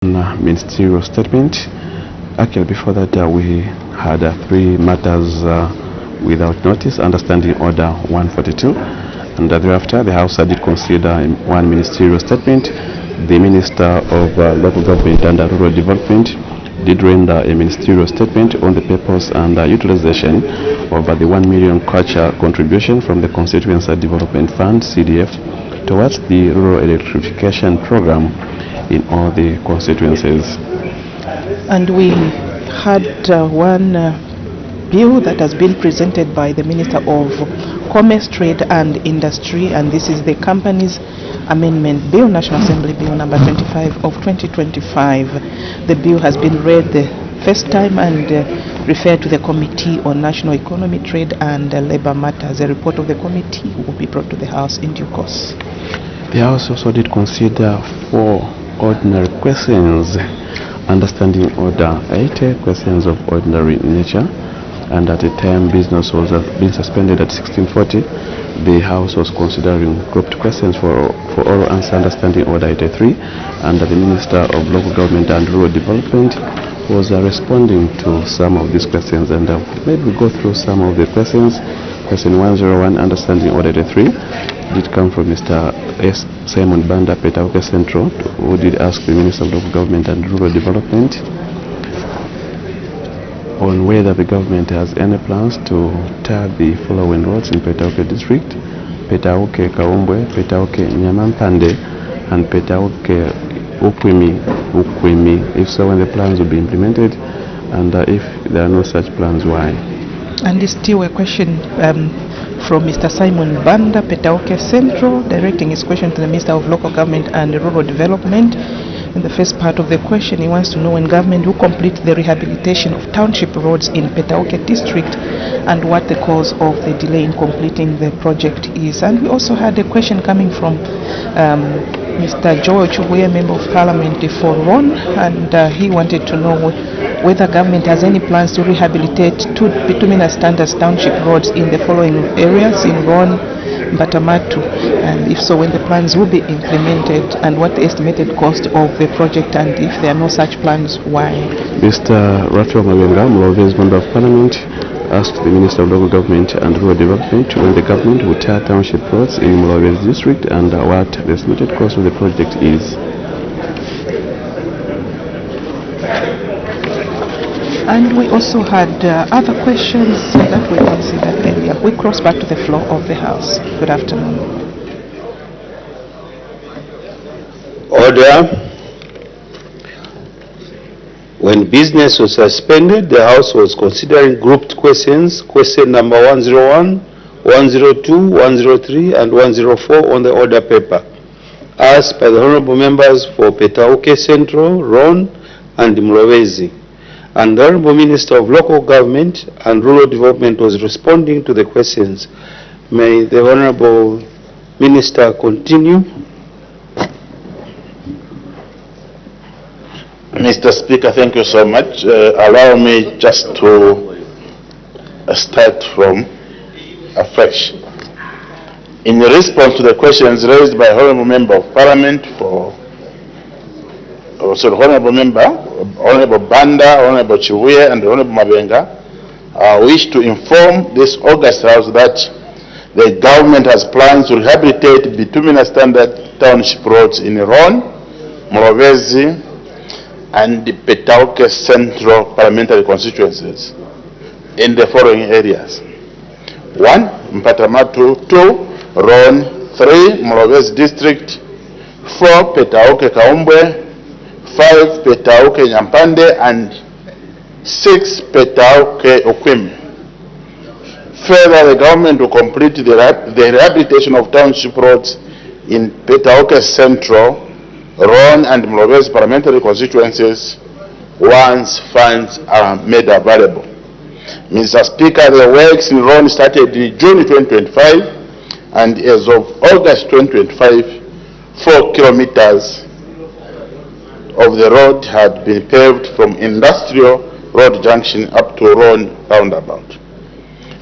Ministerial statement. Actually, before that, we had 3 matters without notice, understanding order 142, and thereafter the House did consider 1 ministerial statement. The Minister of Local Government and Rural Development did render a ministerial statement on the purpose and utilization of the 1 million kwacha contribution from the Constituency Development Fund (CDF) towards the rural electrification program in all the constituencies. And we had one bill that has been presented by the Minister of Commerce, Trade and Industry, and this is the Companies Amendment Bill, National Assembly Bill number 25 of 2025. The bill has been read the first time and referred to the Committee on National Economy, Trade and Labour Matters. A report of the committee will be brought to the House in due course. The House also did consider 4 ordinary questions, understanding order 80 questions of ordinary nature, and at the time business was being suspended at 1640, the House was considering grouped questions for oral answer, understanding order 83, and the Minister of Local Government and Rural Development was responding to some of these questions, and maybe we go through some of the questions. Question 101, understanding order 83, did come from Mr. S. Simon Banda, Petauke Central, who did ask the Minister of Local Government and Rural Development on whether the government has any plans to tar the following roads in Petauke District: Petauke Kaumbwe, Petauke Nyamampande, and Petauke Ukwimi. If so, when the plans will be implemented, and if there are no such plans, why? And it's still a question from Mr. Simon Banda, Petauke Central, directing his question to the Minister of Local Government and Rural Development. In the first part of the question, he wants to know when government will complete the rehabilitation of township roads in Petauke District and what the cause of the delay in completing the project is. And we also had a question coming from Mr. George, who is a Member of Parliament for Ron, and he wanted to know whether government has any plans to rehabilitate 2 bituminous standards township roads in the following areas in Ron, Batamatu, and if so, when the plans will be implemented, and what the estimated cost of the project, and if there are no such plans, why? Mr. Rafael Mabenga, Mlove's Member of Parliament, asked the Minister of Local Government and Rural Development when the government would tar township roads in Mlove's district and what the estimated cost of the project is. And we also had other questions that we considered earlier. We cross back to the floor of the House. Good afternoon. Order. When business was suspended, the House was considering grouped questions, question number 101, 102, 103, and 104 on the order paper, asked by the honorable members for Petauke Central, Ron, and Mlowezi. And the Honorable Minister of Local Government and Rural Development was responding to the questions. May the Honorable Minister continue. Mr. Speaker, thank you so much. Allow me just to start from afresh. In response to the questions raised by Honorable Member of Parliament Honorable Banda, Honorable Chibuye, and Honorable Mabenga, I wish to inform this August House that the government has plans to rehabilitate bituminous standard township roads in Ron, Mlowezi, and the Petauke Central Parliamentary constituencies in the following areas: 1. Mpatamatu, 2. Ron, 3. Mlowezi District, 4. Petauke Kaumbwe, 5. Petauke Nyampande, and 6. Petauke Ukwimi. Further, the government will complete the rehabilitation of township roads in Petauke Central, Ron, and Mlowezi parliamentary constituencies once funds are made available. Mr. Speaker, the works in Ron started in June 2025, and as of August 2025, 4 kilometers of the road had been paved from Industrial Road Junction up to Ron roundabout.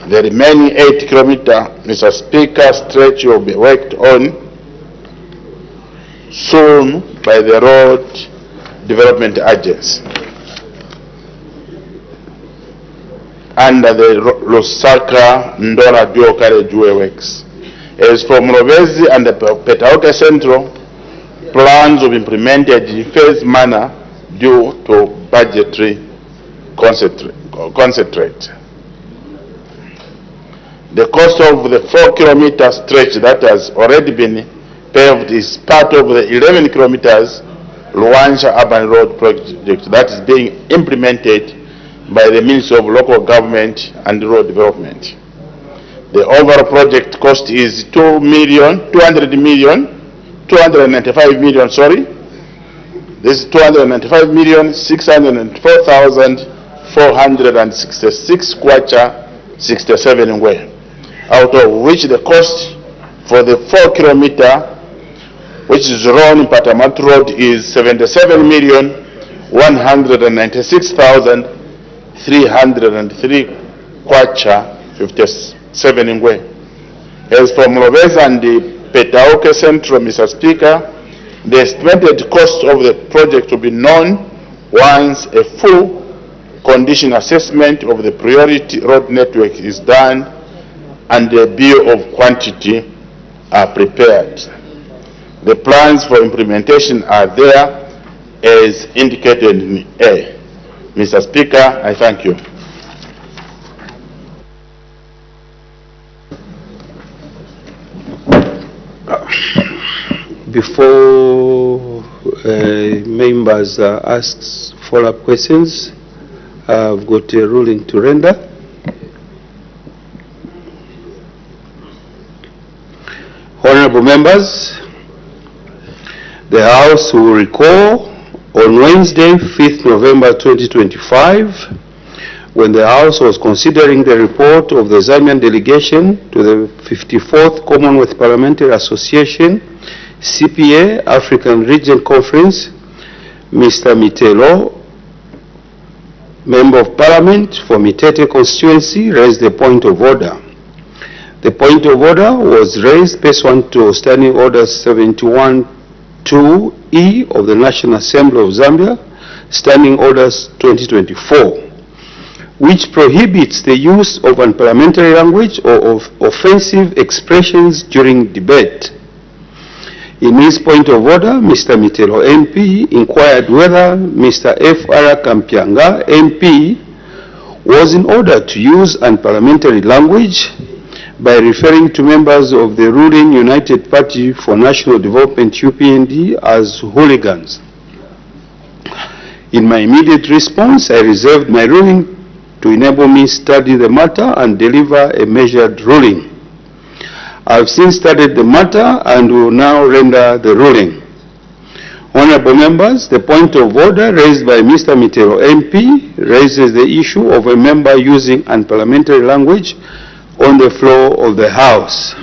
The remaining 8-kilometer, Mr. Speaker, stretch will be worked on soon by the road Development Agency under the Lusaka Ndora Dual Carriageway Works. As for Mrovezi and the Petaoke Central, plans will be implemented in phased manner due to budgetary concentrate. The cost of the 4-kilometer stretch that has already been paved is part of the 11 kilometers Luansha Urban Road project that is being implemented by the Ministry of Local Government and Rural Development. The overall project cost is 295 million, sorry. This is 295,604,466 kwacha 67 ngwe, out of which the cost for the 4-kilometer, which is run in Patamat Road, is 77,196,303 kwacha 57 ngwe. As for Mroveza and the Petaoke Central, Mr. Speaker, the estimated cost of the project will be known once a full condition assessment of the priority road network is done and the bill of quantity are prepared. The plans for implementation are there as indicated in A. Mr. Speaker, I thank you. Before members ask follow-up questions, I've got a ruling to render. Honorable members, the House will recall on Wednesday, 5th November 2025, when the House was considering the report of the Zambian delegation to the 54th Commonwealth Parliamentary Association CPA African Region Conference, Mr. Mitelo, Member of Parliament for Mitete constituency, raised a point of order. The point of order was raised pursuant to Standing Order 71-2E of the National Assembly of Zambia, Standing Orders 2024, which prohibits the use of unparliamentary language or of offensive expressions during debate. In his point of order, Mr. Mitelo MP inquired whether Mr. F.R. Kampianga MP was in order to use unparliamentary language by referring to members of the ruling United Party for National Development UPND as hooligans. In my immediate response, I reserved my ruling to enable me to study the matter and deliver a measured ruling. I have since studied the matter and will now render the ruling. Honorable members, the point of order raised by Mr. Mitelo MP raises the issue of a member using unparliamentary language on the floor of the House.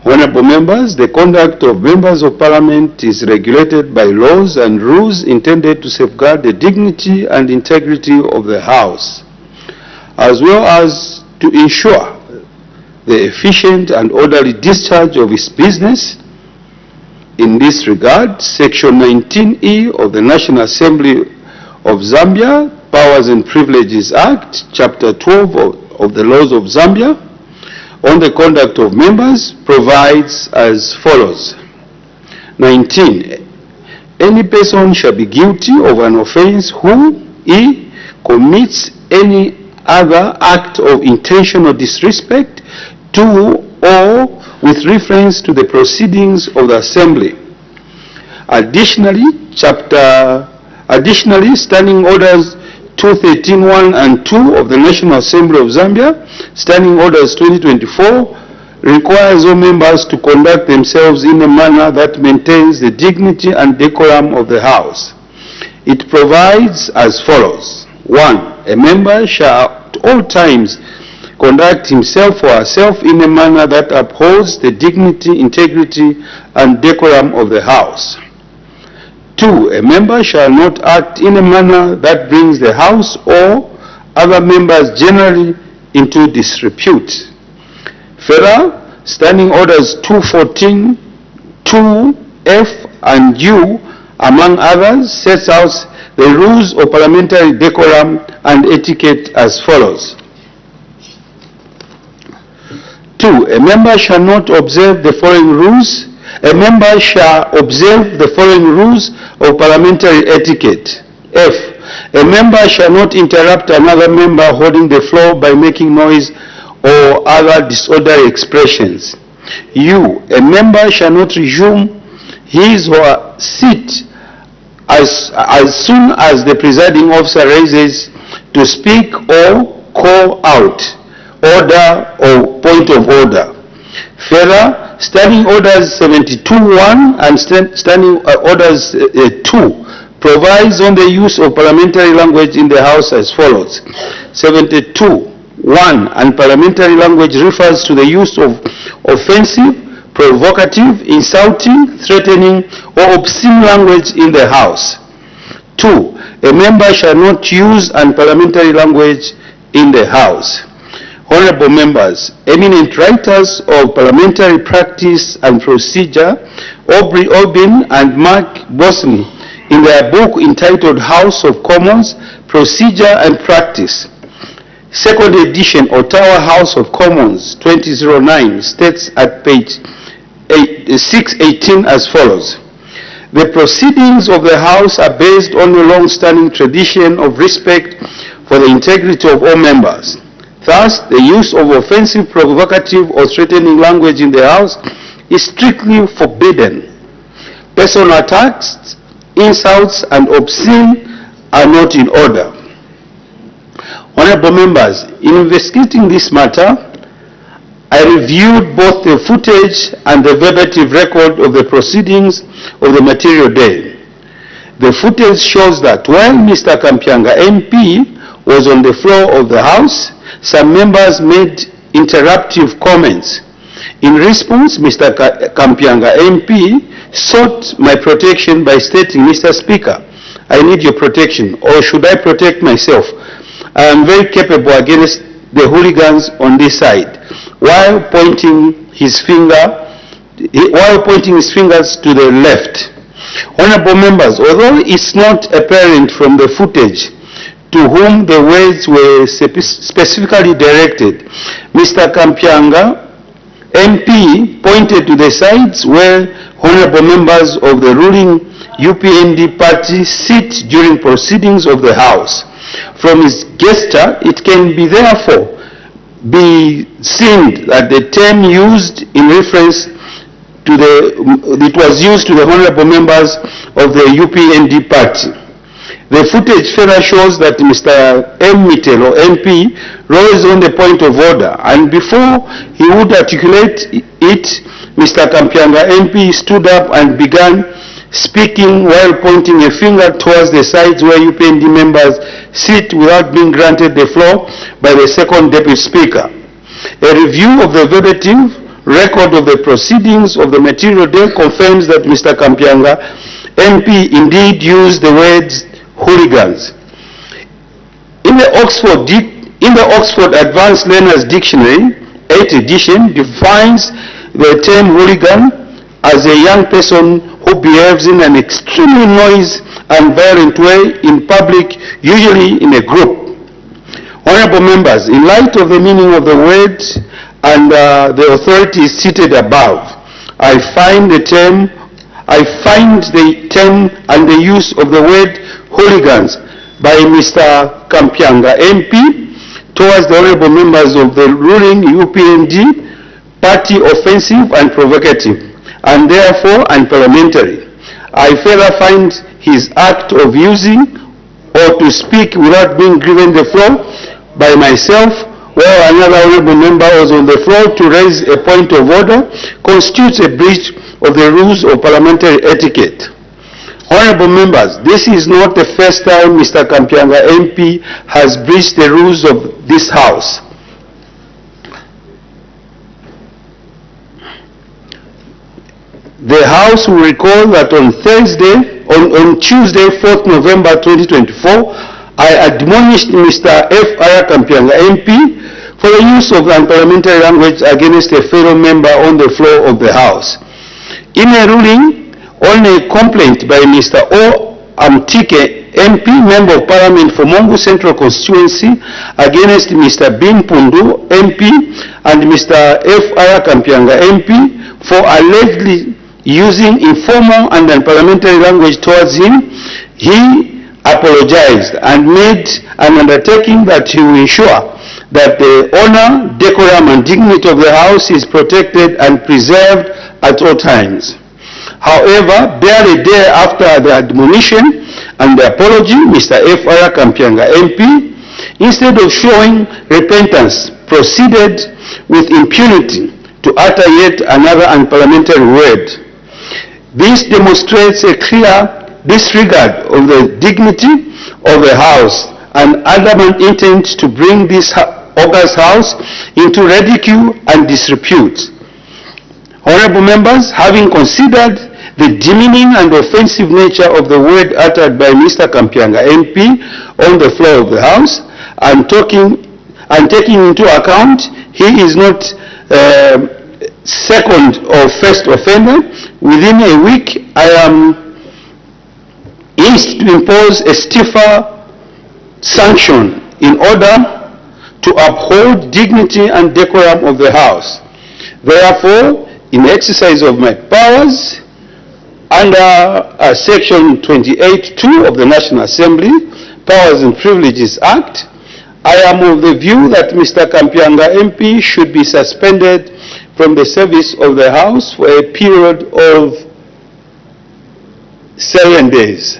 Honorable members, the conduct of members of Parliament is regulated by laws and rules intended to safeguard the dignity and integrity of the House, as well as to ensure the efficient and orderly discharge of its business. In this regard, Section 19E of the National Assembly of Zambia, Powers and Privileges Act, Chapter 12 of the Laws of Zambia, on the conduct of members provides as follows. 19. Any person shall be guilty of an offense who he commits any other act of intentional disrespect to or with reference to the proceedings of the Assembly. Additionally, Standing Orders 213.1 and 2 of the National Assembly of Zambia, Standing Orders 2024, requires all members to conduct themselves in a manner that maintains the dignity and decorum of the House. It provides as follows. 1. A member shall at all times conduct himself or herself in a manner that upholds the dignity, integrity, and decorum of the House. 2. A member shall not act in a manner that brings the House or other members generally into disrepute. Further, Standing Orders 214, 2F and U among others, sets out the rules of parliamentary decorum and etiquette as follows. 2. A member shall not observe the following rules. A member shall observe the following rules of parliamentary etiquette. F. A member shall not interrupt another member holding the floor by making noise or other disorderly expressions. U. A member shall not resume his or her seat as soon as the presiding officer raises to speak or call out order or point of order. Further, Standing Orders 72(1) and Standing Orders 2 provides on the use of parliamentary language in the House as follows. 72(1) and parliamentary language refers to the use of offensive, provocative, insulting, threatening, or obscene language in the House. 2. A member shall not use unparliamentary language in the House. Honorable members, eminent writers of parliamentary practice and procedure, Aubrey Obin and Mark Bosley, in their book entitled House of Commons, Procedure and Practice, second edition, Ottawa House of Commons 2009, states at page 618 as follows. The proceedings of the House are based on a long-standing tradition of respect for the integrity of all members. Thus, the use of offensive, provocative, or threatening language in the House is strictly forbidden. Personal attacks, insults, and obscene are not in order. Honorable members, in investigating this matter, I reviewed both the footage and the verbatim record of the proceedings of the material day. The footage shows that while Mr. Kampianga MP was on the floor of the House, some members made interruptive comments. In response, Mr. Kampianga MP sought my protection by stating, Mr. Speaker, I need your protection, or should I protect myself? I am very capable against the hooligans on this side, while pointing his fingers to the left. Honorable members, although it's not apparent from the footage to whom the words were specifically directed, Mr. Kampianga MP pointed to the sides where honorable members of the ruling UPND party sit during proceedings of the House. From his gesture, it can be therefore be seen that the term used in reference to it was used to the honorable members of the UPND party. The footage further shows that Mr. M. Mittel, or MP, rose on the point of order, and before he would articulate it, Mr. Kampianga MP stood up and began speaking while pointing a finger towards the sides where UPND members sit without being granted the floor by the second Deputy Speaker. A review of the verbatim record of the proceedings of the material day confirms that Mr. Kampianga MP indeed used the words hooligans. In the Oxford Advanced Learners Dictionary, 8th edition, defines the term hooligan as a young person who behaves in an extremely noisy and violent way in public, usually in a group. Honorable members, in light of the meaning of the word and the authorities seated above, I find the term and the use of the word hooligans by Mr. Kampianga MP towards the honorable members of the ruling UPND party offensive and provocative, and therefore unparliamentary. I further find his act of using or to speak without being given the floor by myself while another honorable member was on the floor to raise a point of order constitutes a breach of the rules of parliamentary etiquette. Honorable members, this is not the first time Mr. Kampianga MP has breached the rules of this House. The House will recall that on Tuesday, 4th November 2024, I admonished Mr. F.R. Kampianga MP for the use of unparliamentary language against a fellow member on the floor of the House. In a ruling on a complaint by Mr. O. Amtike, MP, Member of Parliament for Mongu Central Constituency, against Mr. Bin Pundu, MP, and Mr. F.R. Kampianga, MP, for allegedly using informal and unparliamentary language towards him. He apologized and made an undertaking that he will ensure that the honor, decorum, and dignity of the House is protected and preserved at all times. However, barely a day after the admonition and the apology, Mr. F.R. Kampianga, MP, instead of showing repentance, proceeded with impunity to utter yet another unparliamentary word. This demonstrates a clear disregard of the dignity of the House and adamant intent to bring this august House into ridicule and disrepute. Honorable members, having considered the demeaning and offensive nature of the word uttered by Mr. Kampianga, MP, on the floor of the House, and taking into account he is not second or first offender, within a week I am east to impose a stiffer sanction in order to uphold dignity and decorum of the House. Therefore, in exercise of my powers, under Section 28(2) of the National Assembly, Powers and Privileges Act, I am of the view that Mr. Kampianga, MP, should be suspended from the service of the House for a period of 7 days.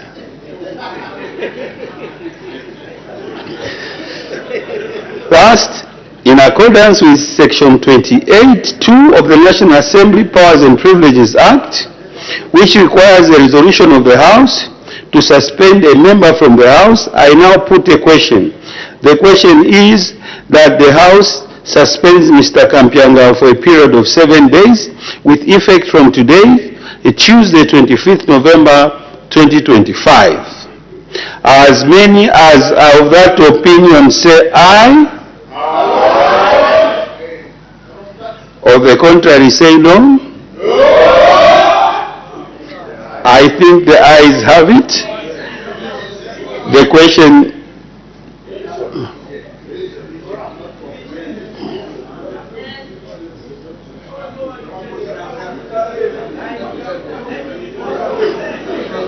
First, in accordance with Section 28(2) of the National Assembly Powers and Privileges Act, which requires a resolution of the House to suspend a member from the House, I now put a question. The question is that the House suspends Mr. Kampianga for a period of 7 days with effect from today, Tuesday, 25th November 2025. As many as are of that opinion say aye. Or the contrary say no. I think the ayes have it. The question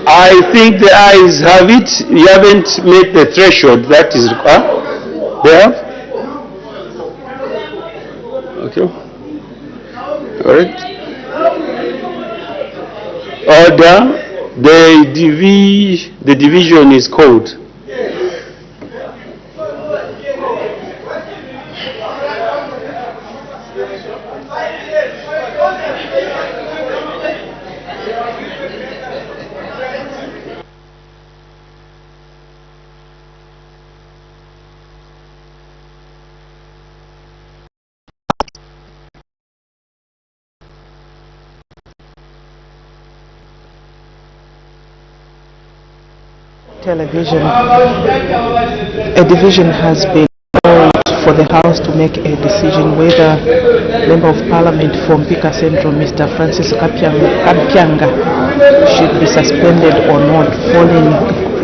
I think the ayes have it. You haven't met the threshold that is required. They have? Okay. All right. Order. The division is called. Television. A division has been called for the House to make a decision whether Member of Parliament from Pika Central, Mr. Francis Kampianga, should be suspended or not.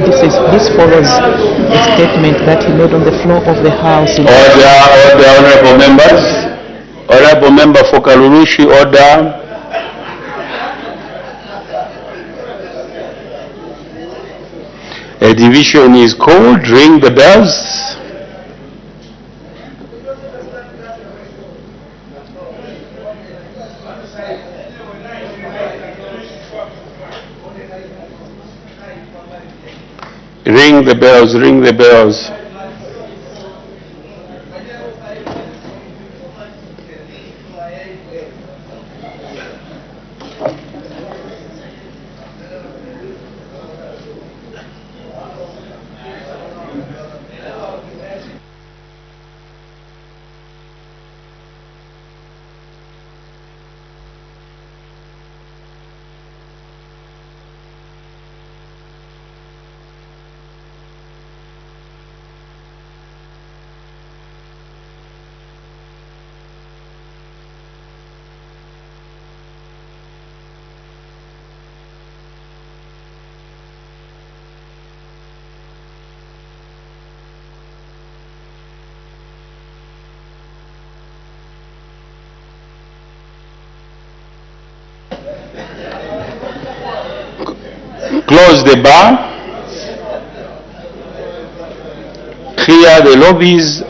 This follows a statement that he made on the floor of the House. Order, honorable members. Honorable member for Kalurushi, order. A division is called. Ring the bells. Ring the bells, ring the bells. close the bar, clear the lobbies,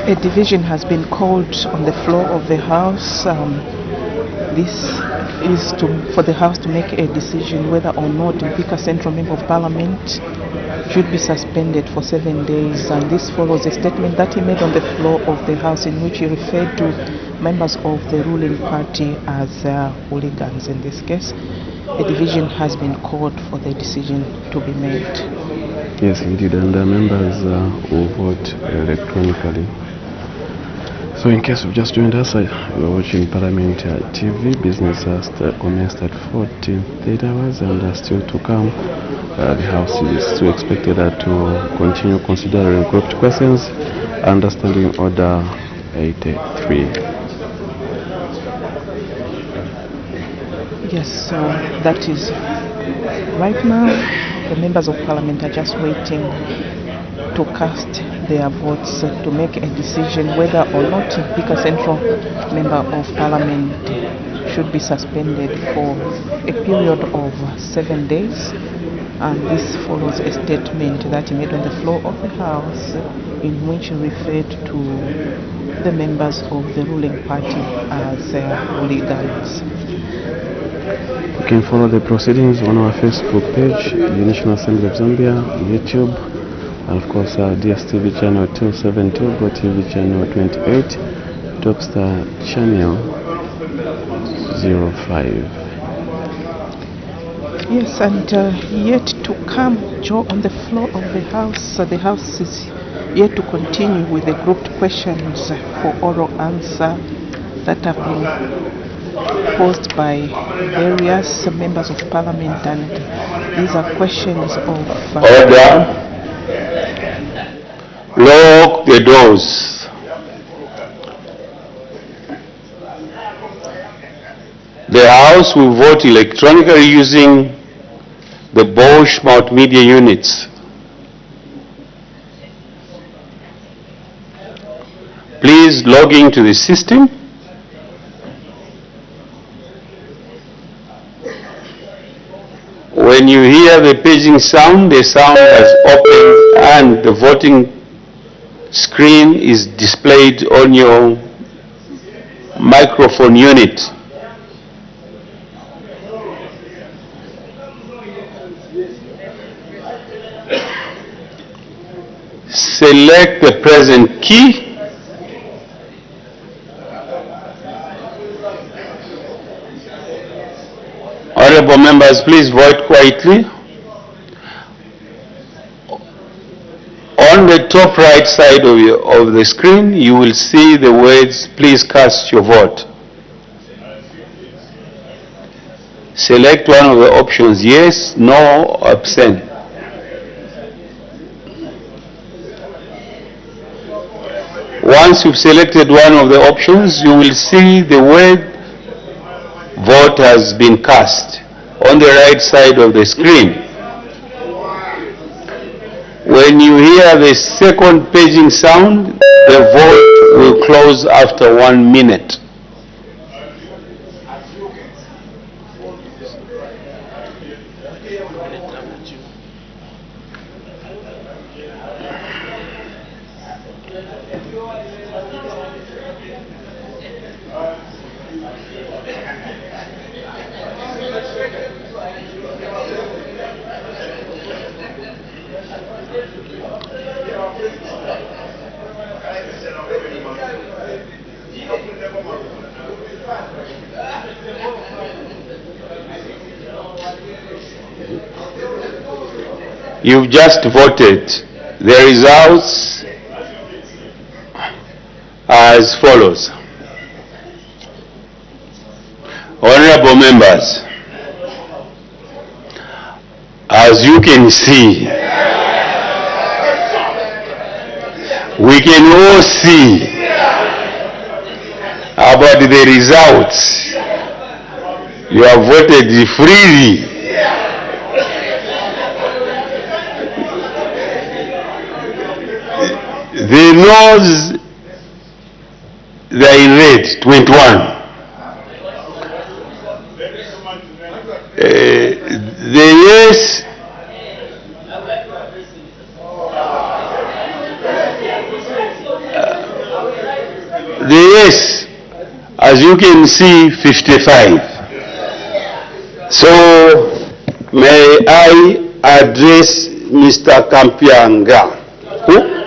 A division has been called on the floor of the House. This is for the House to make a decision whether or not Mpika Central Member of Parliament should be suspended for 7 days. And this follows a statement that he made on the floor of the House in which he referred to members of the ruling party as hooligans. In this case, a division has been called for the decision to be made. Yes, indeed, and the members will vote electronically. So in case you've just joined us, you're watching Parliamentary TV. Business commenced at 14:30 hours and still to come. The House is still expected to continue considering grouped questions under Standing Order 83. Yes, so that is right now. The members of Parliament are just waiting to cast their votes to make a decision whether or not Mpika Central Member of Parliament should be suspended for a period of 7 days. And this follows a statement that he made on the floor of the House in which he referred to the members of the ruling party as hooligans. You can follow the proceedings on our Facebook page, the National Assembly of Zambia, YouTube, and of course DSTV channel 272, GoTV channel 28, Topstar channel 05. Yes, and yet to come, Joe, on the floor of the House, the House is yet to continue with the grouped questions for oral answer that have been posed by various members of Parliament, and these are questions of order. Lock the doors. The House will vote electronically using the Bosch multimedia units. Please log into the system. When you hear the paging sound, the sound has opened and the voting screen is displayed on your microphone unit. Select the present key. Honorable members, please vote quietly. On the top right side of the screen, you will see the words, please cast your vote. Select one of the options, yes, no, abstain. Once you've selected one of the options, you will see the word vote has been cast on the right side of the screen. When you hear the second paging sound, the vote will close after 1 minute. You've just voted. The results are as follows. Honorable members, as you can see, we can all see about the results. You have voted freely. The noes, they are in red, 21. The yes, as you can see, 55. So, may I address Mr. Kampianga? Who?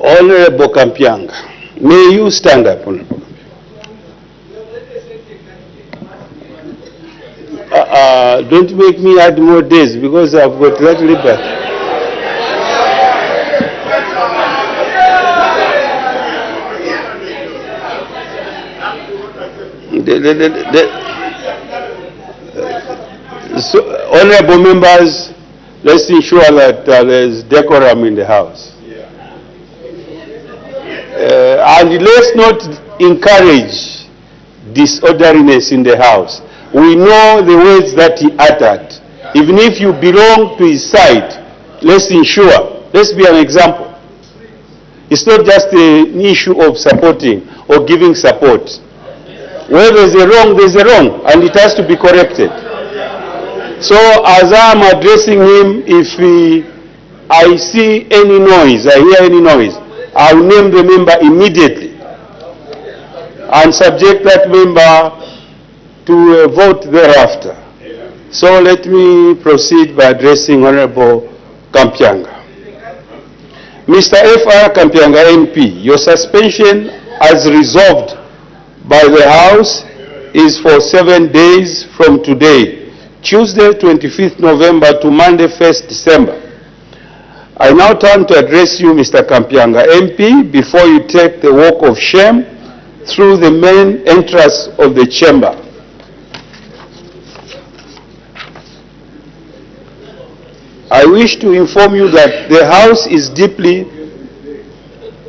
Honorable Kampianga, may you stand up, Honorable Kampianga. Don't make me add more days because I've got that liberty. So, honorable members, let's ensure that there's decorum in the House. And let's not encourage disorderliness in the House. We know the words that he uttered. Even if you belong to his side, let's ensure, let's be an example. It's not just an issue of supporting or giving support. Where there's a wrong, and it has to be corrected. So as I'm addressing him, if I see any noise, I hear any noise, I'll name the member immediately and subject that member to a vote thereafter. So let me proceed by addressing Honorable Kampianga. Mr. F.R. Kampianga MP, your suspension as resolved by the House is for 7 days from today, Tuesday 25th November to Monday 1st December. I now turn to address you, Mr. Kampianga MP, before you take the walk of shame through the main entrance of the chamber. I wish to inform you that the House is deeply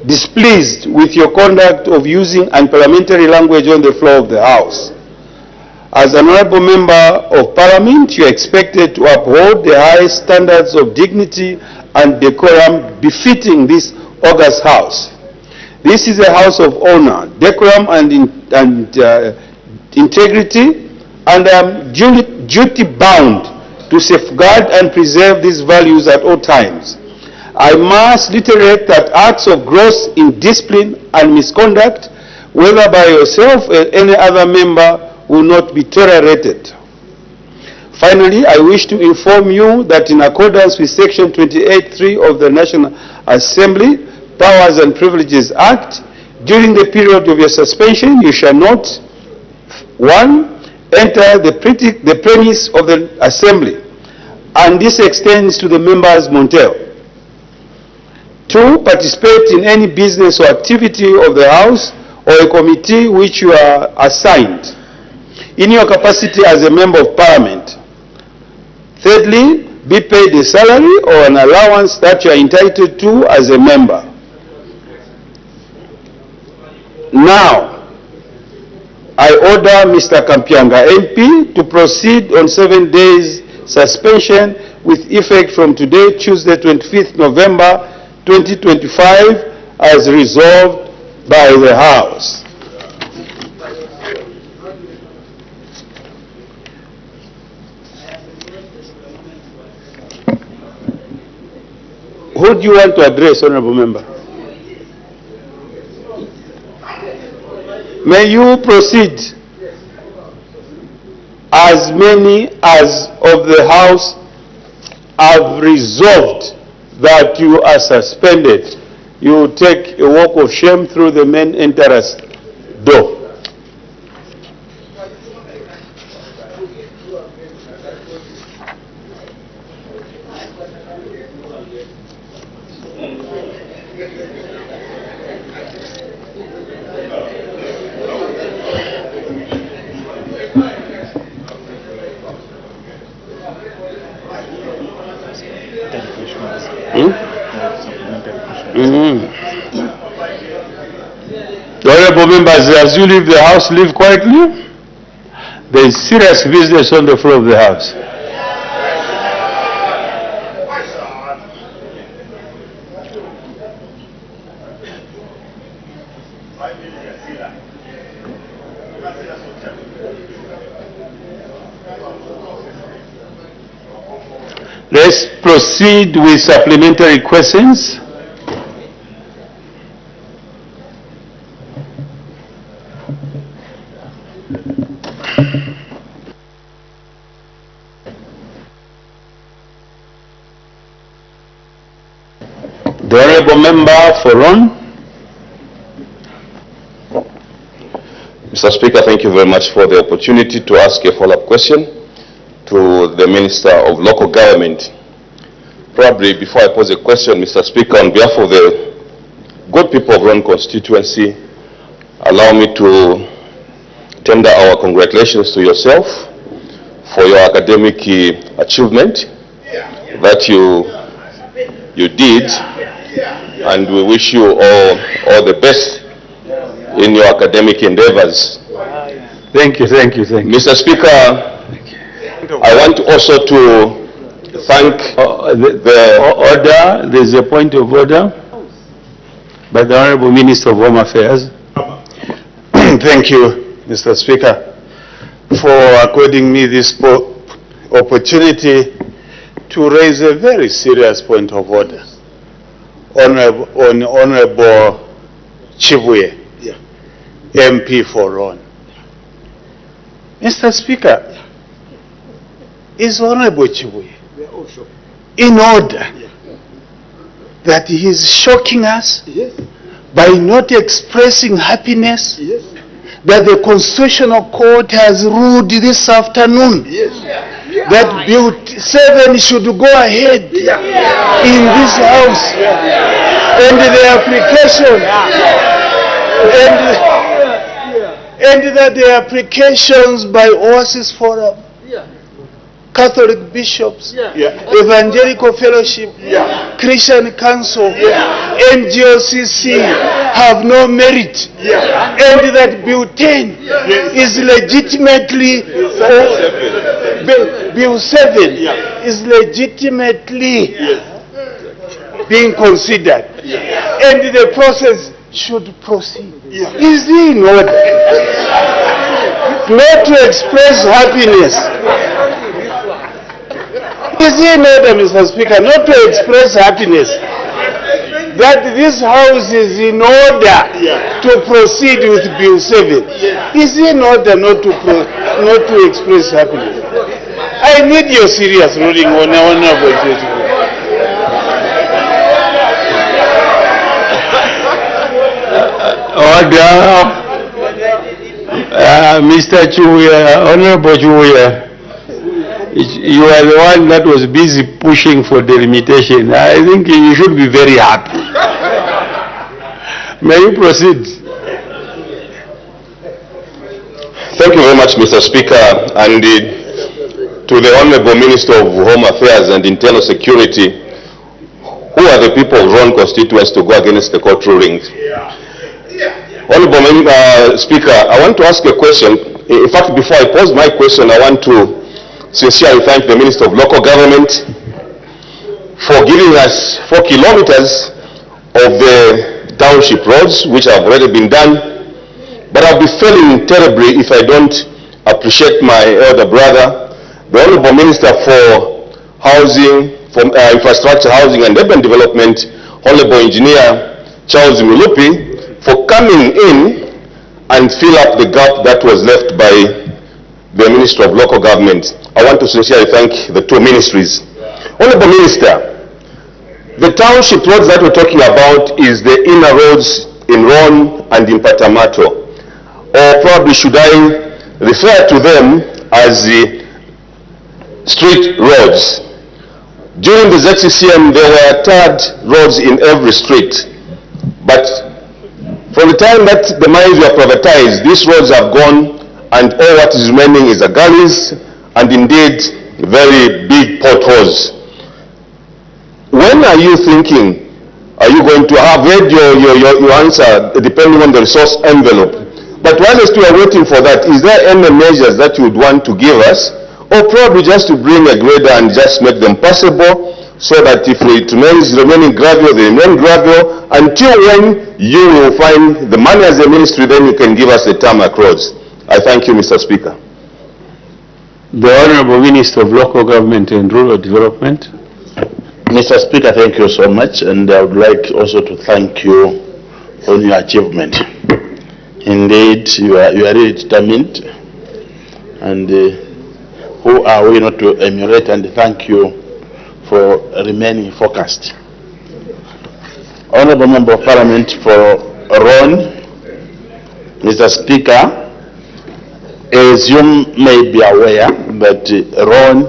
displeased with your conduct of using unparliamentary language on the floor of the House. As an honorable member of Parliament, you are expected to uphold the highest standards of dignity and decorum befitting this august House. This is a house of honor, decorum and integrity, and I am duty bound to safeguard and preserve these values at all times. I must reiterate that acts of gross indiscipline and misconduct, whether by yourself or any other member, will not be tolerated. Finally, I wish to inform you that in accordance with Section 28(3) of the National Assembly Powers and Privileges Act, during the period of your suspension, you shall not, 1, enter the premise of the Assembly, and this extends to the members Montel. 2, participate in any business or activity of the House or a committee which you are assigned in your capacity as a member of Parliament. Thirdly, be paid a salary or an allowance that you are entitled to as a member. Now, I order Mr. Kampianga MP to proceed on 7 days suspension with effect from today, Tuesday, 25th November 2025, as resolved by the House. Who do you want to address, Honorable Member? May you proceed. As many as of the House have resolved that you are suspended, you take a walk of shame through the main entrance door. The honorable members, as you leave the House, leave quietly. There is serious business on the floor of the House. Let's proceed with supplementary questions. The honorable member for Ron. Mr. Speaker, thank you very much for the opportunity to ask a follow-up question to the Minister of Local Government. Probably before I pose a question, Mr. Speaker, on behalf of the good people of Ron constituency, allow me to tender our congratulations to yourself for your academic achievement that you did, and we wish you all the best in your academic endeavors. Thank you. Mr. Speaker, I want also to thank the order. There's a point of order by the Honorable Minister of Home Affairs. Thank you, Mr. Speaker, for according me this opportunity to raise a very serious point of order. Honorable Chibuye, MP for Ron. Mr. Speaker, is Honorable Chibuye in order that he is shocking us by not expressing happiness that the Constitutional Court has ruled this afternoon that Bill 7 should go ahead in this House, and the application, and that the applications by Oasis Forum, Catholic bishops, Evangelical Fellowship, Christian Council, NGOCC have no merit, and that Bill 10 is legitimately, Bill 7 is legitimately being considered, and the process should proceed. Is he in order not to express happiness? Is he in order, Mr. Speaker, not to express happiness that this House is in order to proceed with Bill 7? Is he in order not to express happiness? I need your serious ruling on Honorable Chibuye. Order. Mr. Chuya, Honorable Chuya, you are the one that was busy pushing for delimitation. I think you should be very happy. May you proceed? Thank you very much, Mr. Speaker, and to the Honorable Minister of Home Affairs and Internal Security, who are the people of Ron constituents to go against the court rulings. Honorable Speaker, I want to ask a question. In fact, before I pose my question, I want to sincerely thank the Minister of Local Government for giving us 4 kilometers of the township roads, which have already been done. But I'll be failing terribly if I don't appreciate my elder brother, the Honorable Minister for Housing, for Infrastructure, Housing and Urban Development, Honorable Engineer Charles Mulupi, for coming in and fill up the gap that was left by the Minister of Local Government. I want to sincerely thank the two ministries. Honorable Minister, the township roads that we're talking about is the inner roads in Ron and in Patamato. Or probably should I refer to them as the street roads. During the ZCCM, there were tarred roads in every street. But from the time that the mines were privatized, these roads have gone, and all what is remaining is the gullies and indeed very big potholes. When are you thinking, are you going to have read your answer depending on the resource envelope? But whilst we are waiting for that, is there any measures that you would want to give us, or probably just to bring a grader and just make them passable, so that if it remains remaining gravel, they remain gravel, until when you will find the money as a ministry, then you can give us the tarmac roads. I thank you, Mr. Speaker. The Honorable Minister of Local Government and Rural Development. Mr. Speaker, thank you so much, and I would like also to thank you on your achievement. Indeed, you are really determined, and who are we not to emulate, and thank you for remaining focused. Honorable Member of Parliament for Ron, Mr. Speaker, as you may be aware that Ron,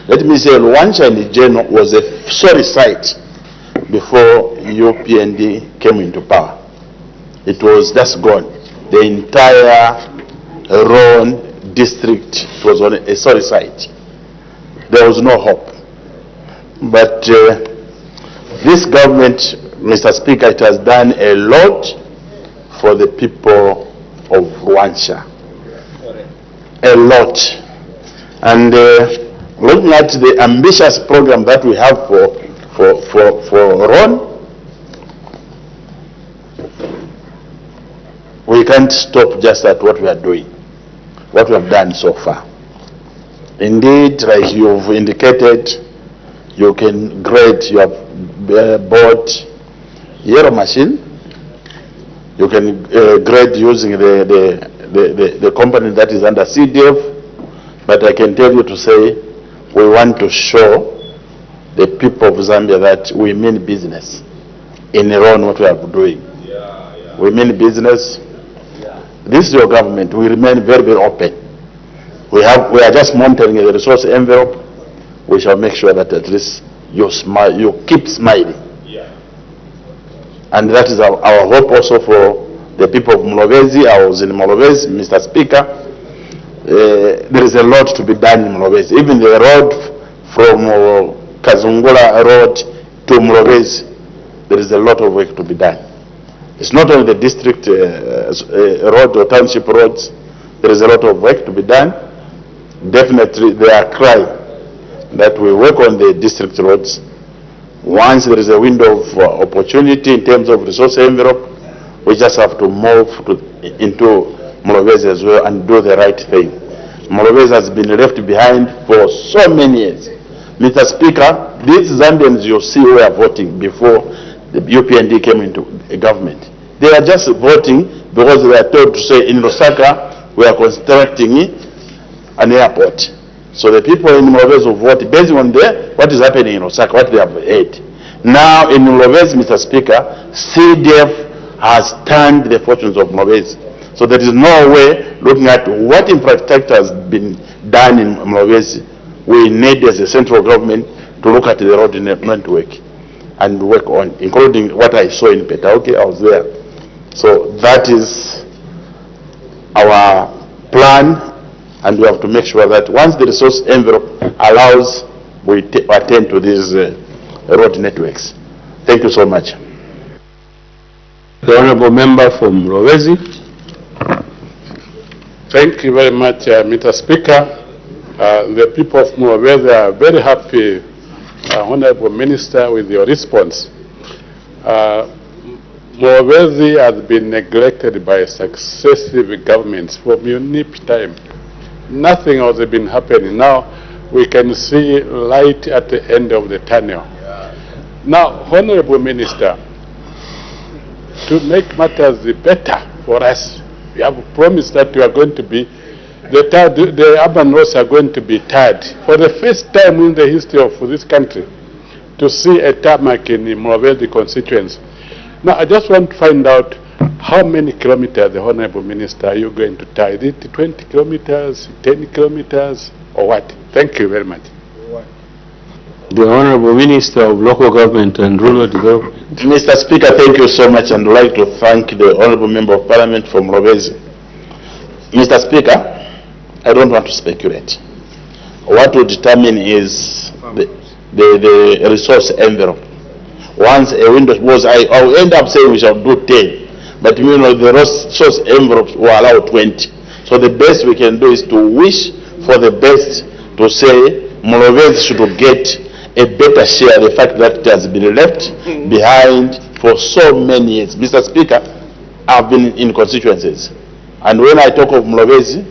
let me say Luancha and Jeno was a sorry sight before UPND came into power. It was just gone. The entire Ron district was on a sorry sight. There was no hope. But this government, Mr. Speaker, it has done a lot for the people of Luancha. A lot. And looking at the ambitious program that we have for Ron, we can't stop just at what we are doing, what we have done so far. Indeed, like you've indicated, you can grade, you have bought yellow machine, you can grade using the company that is under CDF, but I can tell you to say, we want to show the people of Zambia that we mean business in Iran, what we are doing. We mean business. This is your government. We remain very, very open. We are just monitoring the resource envelope. We shall make sure that at least you smile, you keep smiling. And that is our hope also for the people of Mulobezi. I was in Mulobezi, Mr. Speaker. There is a lot to be done in Mulobezi. Even the road from Kazungula Road to Mulobezi, there is a lot of work to be done. It's not only the district road or township roads. There is a lot of work to be done. Definitely, they are crying that we work on the district roads. Once there is a window of opportunity in terms of resource envelope, we just have to move into Mulobezi as well and do the right thing. Mulobezi has been left behind for so many years. Mr. Speaker, these Zambians you see who are voting before the UPND came into government, they are just voting because they are told to say in Lusaka we are constructing an airport. So the people in Mulobezi will vote based on what is happening in Lusaka, what they have heard. Now in Mulobezi, Mr. Speaker, CDF has turned the fortunes of Mulobezi. So there is no way, looking at what infrastructure has been done in Mlowezi, we need as a central government to look at the road network and work on, including what I saw in Petauke. I was there. So that is our plan, and we have to make sure that once the resource envelope allows, we attend to these road networks. Thank you so much. The Honourable Member from Mlowezi. Thank you very much, Mr. Speaker. The people of Mlowezi are very happy, Honourable Minister, with your response. Mlowezi has been neglected by successive governments from UNIP time. Nothing has been happening. Now we can see light at the end of the tunnel. Now, Honourable Minister, to make matters better for us, we have promised that we are going to be, the urban roads are going to be tarred. For the first time in the history of this country, to see a tarmac in Mlowezi constituency. Now, I just want to find out how many kilometers, the Honourable Minister, are you going to tie? Is it 20 kilometers, 10 kilometers, or what? Thank you very much. The Honourable Minister of Local Government and Rural Development. Mr. Speaker, thank you so much, and I'd like to thank the Honourable Member of Parliament from Mlowezi. Mr. Speaker, I don't want to speculate. What will determine is the resource envelope. Once a window was, I'll end up saying we shall do 10, but you know the resource envelopes will allow 20. So the best we can do is to wish for the best, to say Mlowezi should get a better share, the fact that it has been left behind for so many years. Mr. Speaker, I've been in constituencies, and when I talk of Mlowezi,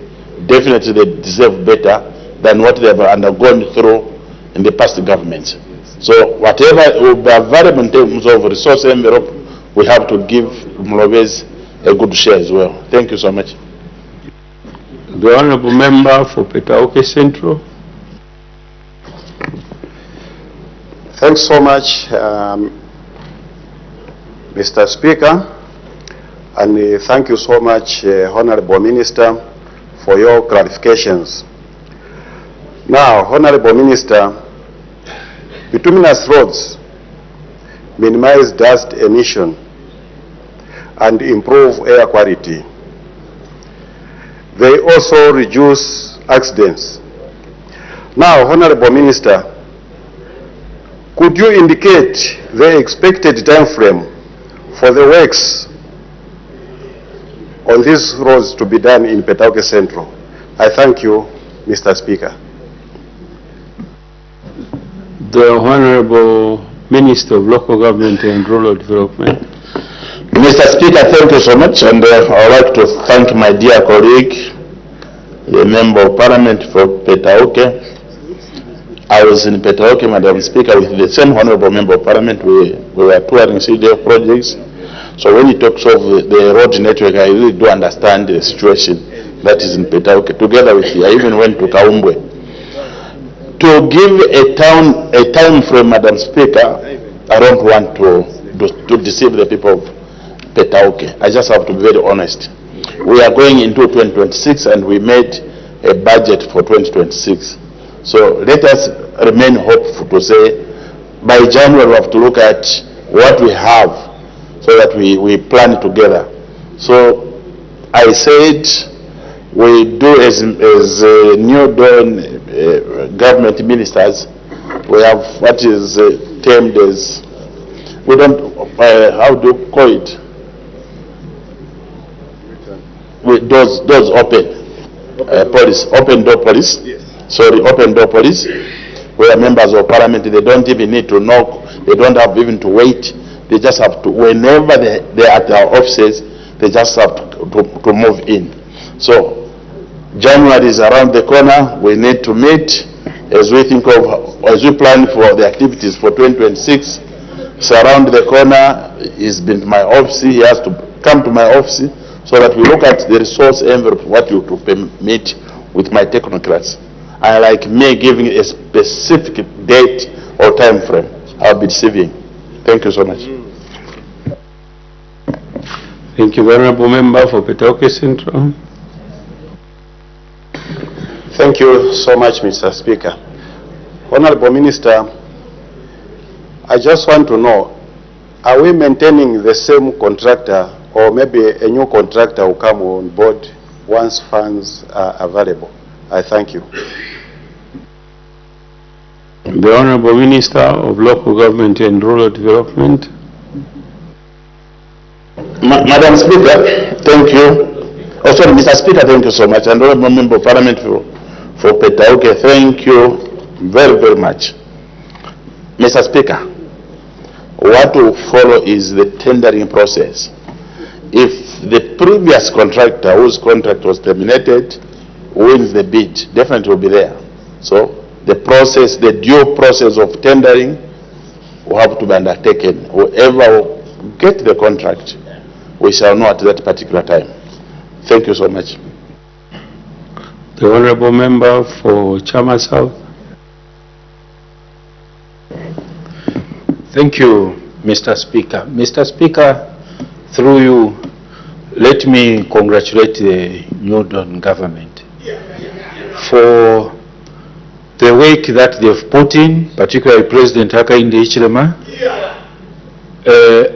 definitely they deserve better than what they have undergone through in the past governments. So whatever will be available in terms of resource envelope, we have to give Mlowezi a good share as well. Thank you so much. The Honourable Member for Petauke Central. Thanks so much, Mr. Speaker, and thank you so much, Honourable Minister, for your clarifications. Now, Honourable Minister, bituminous roads minimize dust emission and improve air quality. They also reduce accidents. Now, Honourable Minister, could you indicate the expected time frame for the works on these roads to be done in Petauke Central? I thank you, Mr. Speaker. The Honourable Minister of Local Government and Rural Development. Mr. Speaker, thank you so much, and I would like to thank my dear colleague, the Member of Parliament for Petauke. I was in Petauke, Madam Speaker, with the same Honourable Member of Parliament. We were touring CDF projects. So when he talks of the road network, I really do understand the situation that is in Petauke. Together with you, I even went to Kaumbwe. To give a time frame, Madam Speaker, I don't want to deceive the people of Petauke. I just have to be very honest. We are going into 2026, and we made a budget for 2026. So let us remain hopeful to say by January we have to look at what we have so that we plan together. So I said we do as new dawn government ministers, we have what is termed as, we don't, how do you call it? With doors open, police, open door police. Yes. Sorry, open door police, where members of Parliament, they don't even need to knock, they don't have even to wait, they just have to, whenever they're at our offices, they just have to move in. So January is around the corner. We need to meet as we think of, as we plan for the activities for 2026. It's around the corner. He's been to my office. He has to come to my office so that we look at the resource envelope, what you to permit with my technocrats. I like me giving a specific date or time frame. I'll be deceiving. Thank you so much. Thank you, Honorable Member for Petauke Central. Thank you so much, Mr. Speaker. Honorable Minister, I just want to know, are we maintaining the same contractor, or maybe a new contractor will come on board once funds are available? I thank you. The Honorable Minister of Local Government and Rural Development. Madam Speaker, thank you. Oh, sorry, Mr. Speaker, thank you so much. And Honorable Member of Parliament for Petauke, thank you very, very much. Mr. Speaker, what will follow is the tendering process. If the previous contractor whose contract was terminated wins the bid, definitely will be there. So the process, the due process of tendering will have to be undertaken. Whoever will get the contract, we shall know at that particular time. Thank you so much. The Honorable Member for Chama South. Thank you, Mr. Speaker. Mr. Speaker, through you, let me congratulate the New Dawn government for the work that they've put in, particularly President Hakainde Hichilema.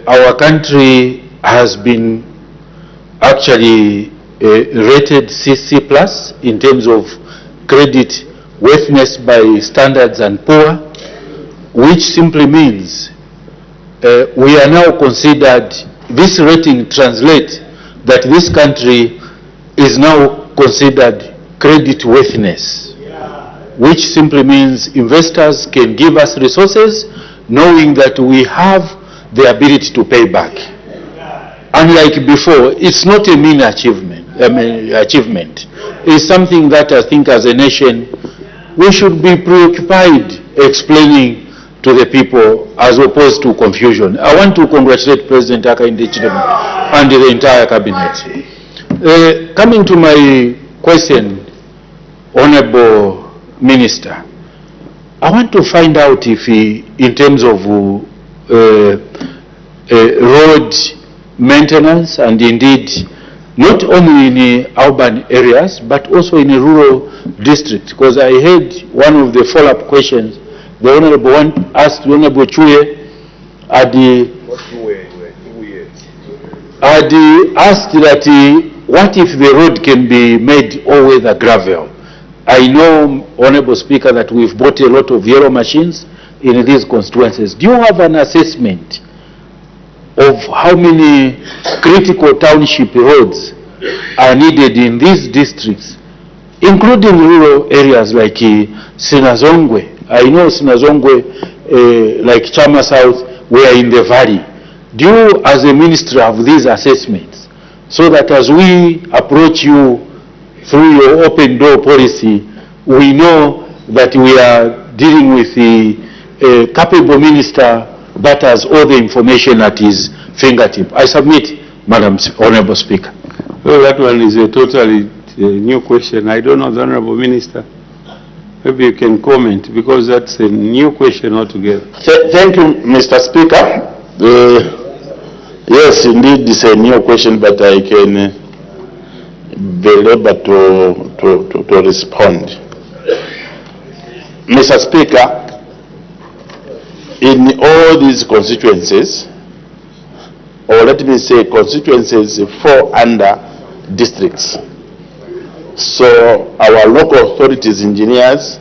Our country has been actually rated CC plus in terms of credit worthiness by Standards and Poor, which simply means we are now considered, this rating translates that this country is now considered credit worthiness, which simply means investors can give us resources knowing that we have the ability to pay back. Unlike before, it's not a mean achievement. It's something that I think as a nation we should be preoccupied explaining to the people as opposed to confusion. I want to congratulate President Hakainde Hichilema and the entire cabinet. Coming to my question, Honorable Minister, I want to find out if in terms of road maintenance, and indeed not only in urban areas but also in a rural district, because I heard one of the follow-up questions the Honorable one asked the Honorable Chuye had asked that what if the road can be made all-weather gravel? I know, Honorable Speaker, that we've bought a lot of yellow machines in these constituencies. Do you have an assessment of how many critical township roads are needed in these districts, including rural areas like Sinazongwe? I know Sinazongwe, like Chama South, we are in the valley. Do you, as a minister, have these assessments so that as we approach you through your open door policy, we know that we are dealing with a capable minister that has all the information at his fingertip? I submit, Madam Honorable Speaker. Well, that one is a totally new question. I don't know the Honorable Minister. Maybe you can comment, because that's a new question altogether. Thank you, Mr. Speaker. Yes, indeed, it's a new question, but I can be able to respond. Mr. Speaker, in all these constituencies, or let me say constituencies fall under districts. So our local authorities engineers,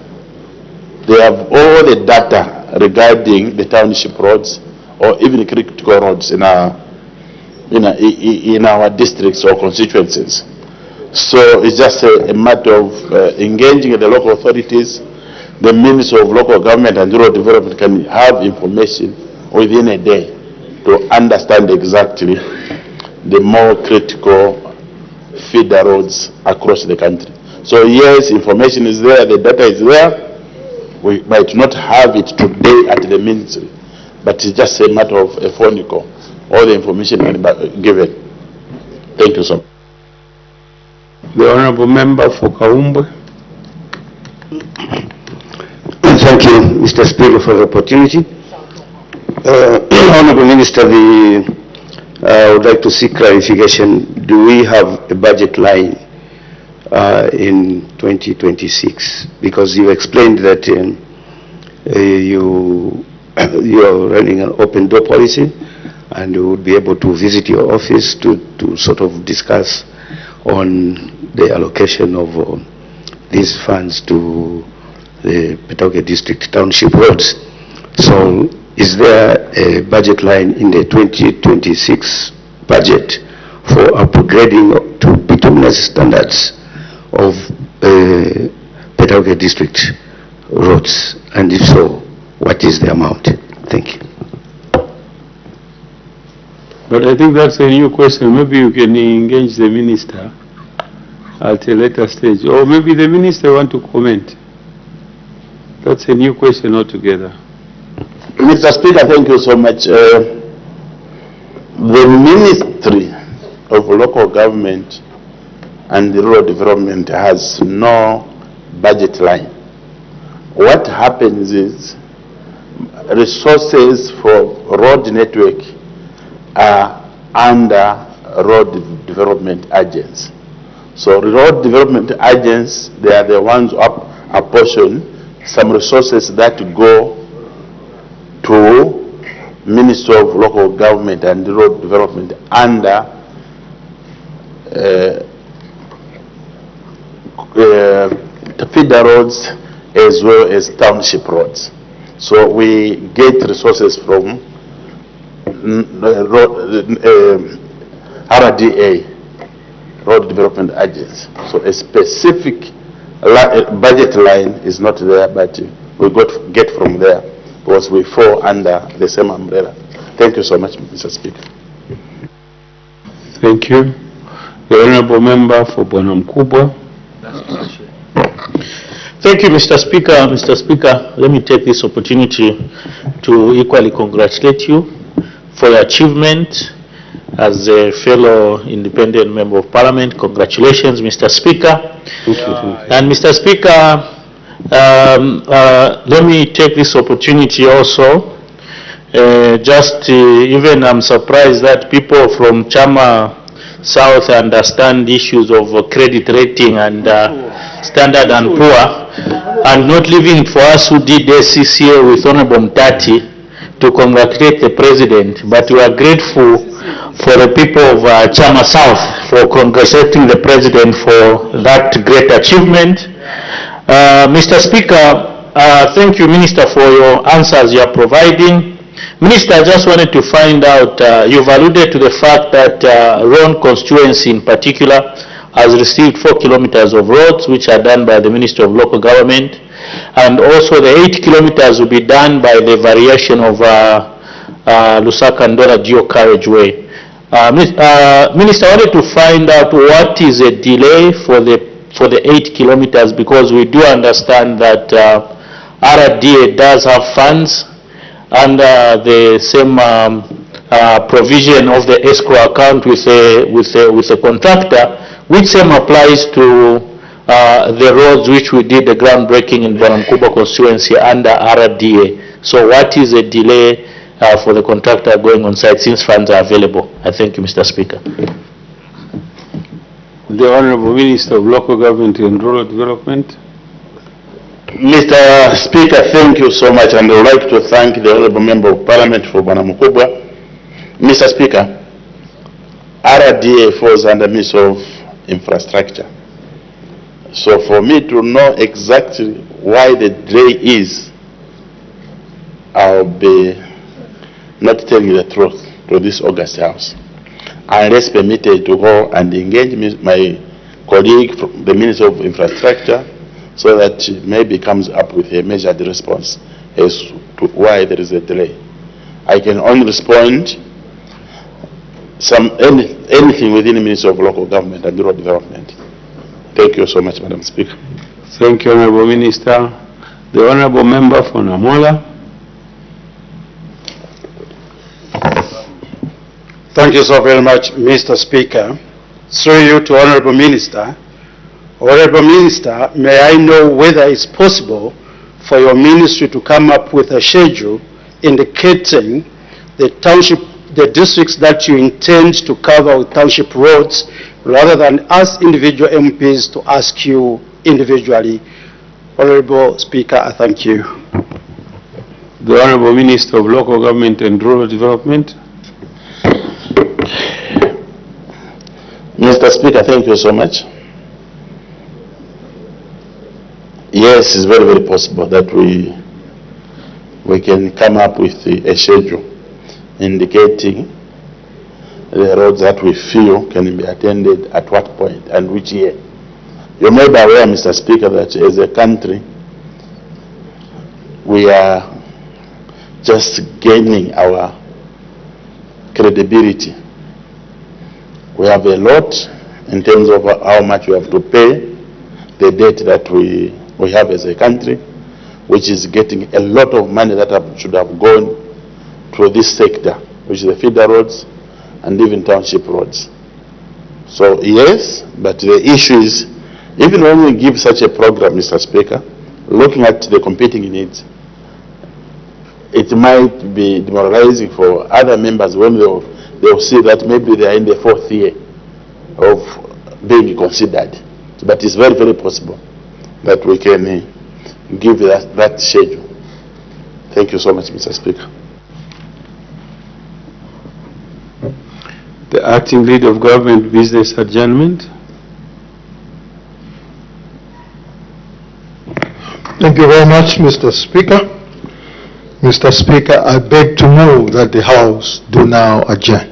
they have all the data regarding the township roads or even critical roads in our districts or constituencies. So it's just a matter of engaging the local authorities. The Ministry of Local Government and Rural Development can have information within a day to understand exactly the more critical feeder roads across the country. So yes, information is there, the data is there. We might not have it today at the ministry, but it's just a matter of a phone call. All the information can be given. Thank you so much. The Honorable Member for Kaumbwe. Thank you, Mr. Speaker, for the opportunity. Honorable Minister, the I would like to seek clarification. Do we have a budget line in 2026? Because you explained that you are running an open door policy, and you would be able to visit your office to sort of discuss on the allocation of these funds to the Petauke District Township roads. So is there a budget line in the 2026 budget for upgrading to bituminous standards of Petauke District roads? And if so, what is the amount? Thank you. But I think that's a new question. Maybe you can engage the minister at a later stage. Or maybe the minister want to comment. That's a new question altogether. Mr. Speaker, thank you so much. The Ministry of Local Government and Rural Development has no budget line. What happens is resources for road network are under road development agents. So road development agents, they are the ones who apportion some resources that go to Ministry of Local Government and Road Development under feeder roads as well as township roads. So we get resources from RDA, Road Development Agents. So a specific budget line is not there, but we get from there because we fall under the same umbrella. Thank you so much, Mr. Speaker. Thank you. The Honourable Member for Bwana Mkubwa. Thank you, Mr. Speaker. Mr. Speaker, let me take this opportunity to equally congratulate you for your achievement as a fellow independent member of Parliament. Congratulations, Mr. Speaker. And Mr. Speaker, let me take this opportunity also. Even I'm surprised that people from Chama South understand issues of credit rating and Standard and Poor, and not leaving for us who did SCCA with Honorable Mtati to congratulate the President. But we are grateful for the people of Chama South for congratulating the President for that great achievement. Mr. Speaker, thank you, Minister, for your answers you are providing. Minister, I just wanted to find out, you've alluded to the fact that Ron constituency in particular has received 4 kilometers of roads, which are done by the Ministry of Local Government, and also the 8 kilometers will be done by the variation of Lusaka Ndora Geo Carriageway. Minister, I wanted to find out what is a delay for the 8 kilometers, because we do understand that RDA does have funds under the same provision of the escrow account with a contractor, which same applies to the roads which we did the groundbreaking in Bwana Mkubwa constituency under RDA. So what is a delay for the contractor going on site since funds are available? I thank you, Mr. Speaker. The Honourable Minister of Local Government and Rural Development. Mr. Speaker, thank you so much, and I would like to thank the Honourable Member of Parliament for Bwana Mkubwa. Mr. Speaker, RDA falls under Ministry of Infrastructure. So for me to know exactly why the delay is, I'll be not telling you the truth to this August House, unless permitted to go and engage my colleague from the Ministry of Infrastructure, so that maybe comes up with a measured response as to why there is a delay. I can only respond anything within the Ministry of Local Government and Rural Development. Thank you so much, Madam Speaker. Thank you, Honourable Minister. The Honourable Member for Namola. Thank you so very much, Mr. Speaker. Through you to Honourable Minister. Honourable Minister, may I know whether it's possible for your ministry to come up with a schedule indicating the township the districts that you intend to cover with township roads, rather than us individual MPs to ask you individually. Honorable Speaker, I thank you. The Honorable Minister of Local Government and Rural Development. Mr. Speaker, thank you so much. Yes, it's very, very possible that we can come up with a schedule indicating the roads that we feel can be attended at what point and which year. You may be aware, Mr. Speaker, that as a country, we are just gaining our credibility. We have a lot in terms of how much we have to pay, the debt that we have as a country, which is getting a lot of money that should have gone to this sector, which is the feeder roads and even township roads. So yes, but the issue is, even when we give such a program, Mr. Speaker, looking at the competing needs, it might be demoralizing for other members when they'll see that maybe they are in the 4th year of being considered. But it's very, very possible that we can give that schedule. Thank you so much, Mr. Speaker. The Acting Leader of Government Business Adjournment. Thank you very much, Mr. Speaker. Mr. Speaker, I beg to move that the House do now adjourn.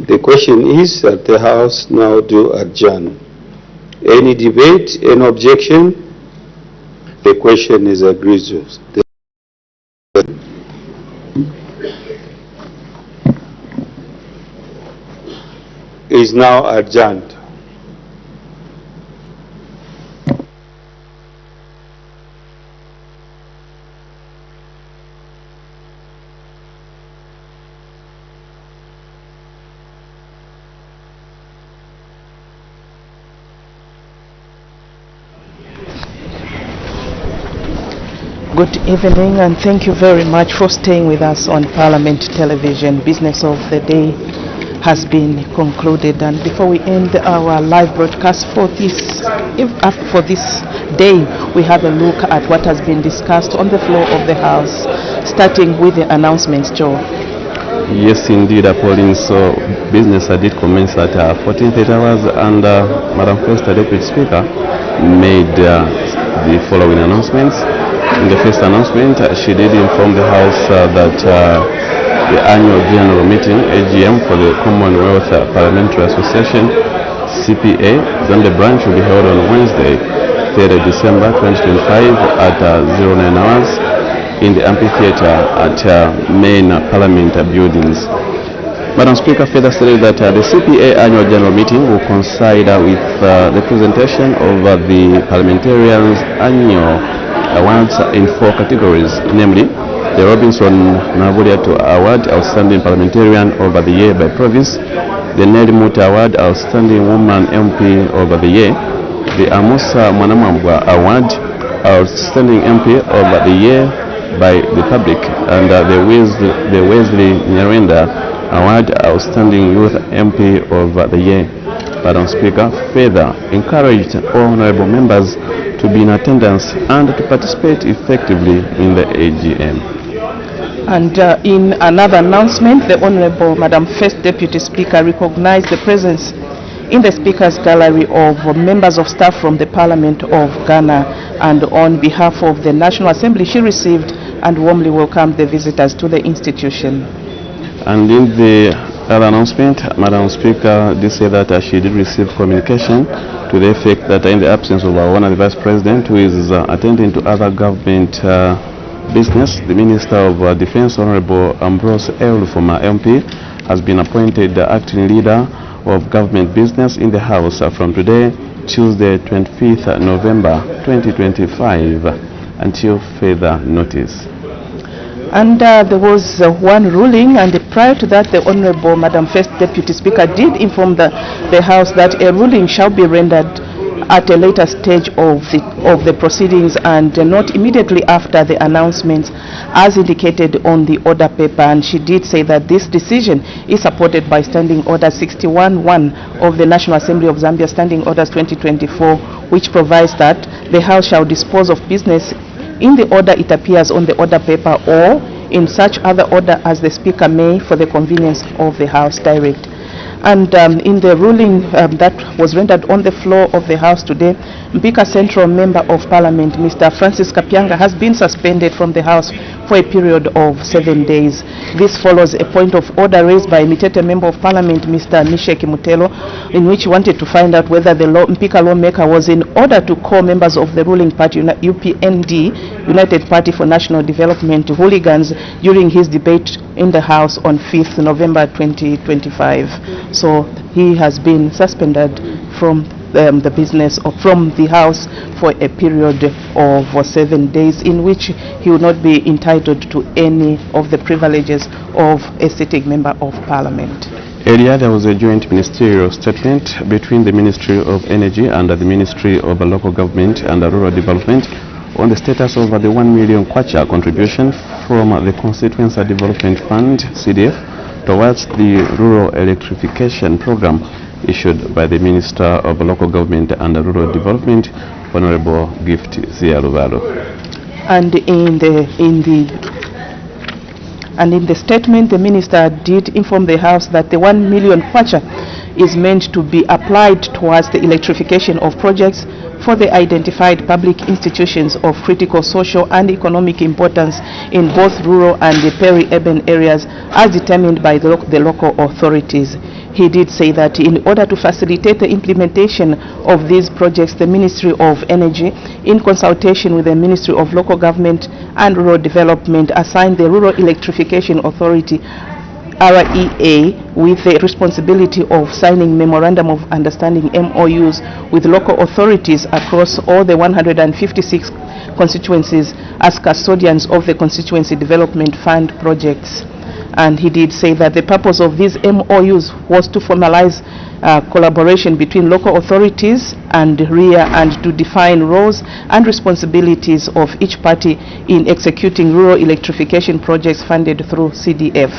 The question is that the House now do adjourn. Any debate, any objection? The question is agreed to. Is now adjourned. Good evening, and thank you very much for staying with us on Parliament Television. Business of the day has been concluded, and before we end our live broadcast for this day, we have a look at what has been discussed on the floor of the House, starting with the announcements. Joe. Yes, indeed, Pauline. So business did commence at 14:30 hours, and Madam First Deputy Speaker made the following announcements. In the first announcement, she did inform the House that the annual general meeting, AGM, for the Commonwealth Parliamentary Association, CPA, Zambia branch, will be held on Wednesday, 3rd December 2025 at 09 hours in the amphitheater at main Parliament buildings. Madam Speaker further stated that the CPA annual general meeting will coincide with the presentation of the parliamentarians' annual awards in 4 categories, namely the Robinson Navuriato Award, Outstanding Parliamentarian over the Year by Province, the Nelly Muta Award, Outstanding Woman MP over the Year, the Amusa Mwanamambwa Award, Outstanding MP over the Year by the Public, and the Wesley Nyarenda Award, Outstanding Youth MP over the Year. Madam Speaker further encouraged all honorable members to be in attendance and to participate effectively in the AGM. And in another announcement, the Honorable Madam First Deputy Speaker recognized the presence in the Speaker's Gallery of members of staff from the Parliament of Ghana, and on behalf of the National Assembly, she received and warmly welcomed the visitors to the institution. And in the other announcement, Madam Speaker did say that she did receive communication to the effect that in the absence of our Honorable Vice President, who is attending to other government business, the Minister of Defense, Honorable Ambrose L. former MP, has been appointed the acting leader of government business in the House from today, Tuesday, 25th November 2025, until further notice. And there was one ruling, and prior to that, the Honorable Madam First Deputy Speaker did inform the House that a ruling shall be rendered at a later stage of the proceedings and not immediately after the announcements as indicated on the order paper. And she did say that this decision is supported by Standing Order 61-1 of the National Assembly of Zambia, Standing Orders 2024, which provides that the House shall dispose of business in the order it appears on the order paper or in such other order as the Speaker may for the convenience of the House direct. And in the ruling that was rendered on the floor of the House today, Mbika Central Member of Parliament, Mr. Francis Kapyanga, has been suspended from the House for a period of 7 days. This follows a point of order raised by Mitete Member of Parliament, Mr. Misheki Mutelo, in which he wanted to find out whether the Mbika lawmaker was in order to call members of the ruling party, UPND, United Party for National Development, hooligans during his debate in the House on 5th November 2025. So he has been suspended from the business or from the House for a period of 7 days, in which he will not be entitled to any of the privileges of a sitting member of Parliament. Earlier, there was a joint ministerial statement between the Ministry of Energy and the Ministry of Local Government and Rural Development on the status of the 1 million kwacha contribution from the Constituency Development Fund, CDF, towards the rural electrification program issued by the Minister of Local Government and Rural Development, Honorable Gift Zialuvalo. And in the statement, the Minister did inform the House that the 1 million kwacha is meant to be applied towards the electrification of projects for the identified public institutions of critical social and economic importance in both rural and the peri-urban areas as determined by the local authorities. He did say that in order to facilitate the implementation of these projects, the Ministry of Energy, in consultation with the Ministry of Local Government and Rural Development, assigned the Rural Electrification Authority, REA, with the responsibility of signing Memorandum of Understanding, MOUs, with local authorities across all the 156 constituencies as custodians of the Constituency Development Fund projects. And he did say that the purpose of these MOUs was to formalize collaboration between local authorities and REA and to define roles and responsibilities of each party in executing rural electrification projects funded through CDF.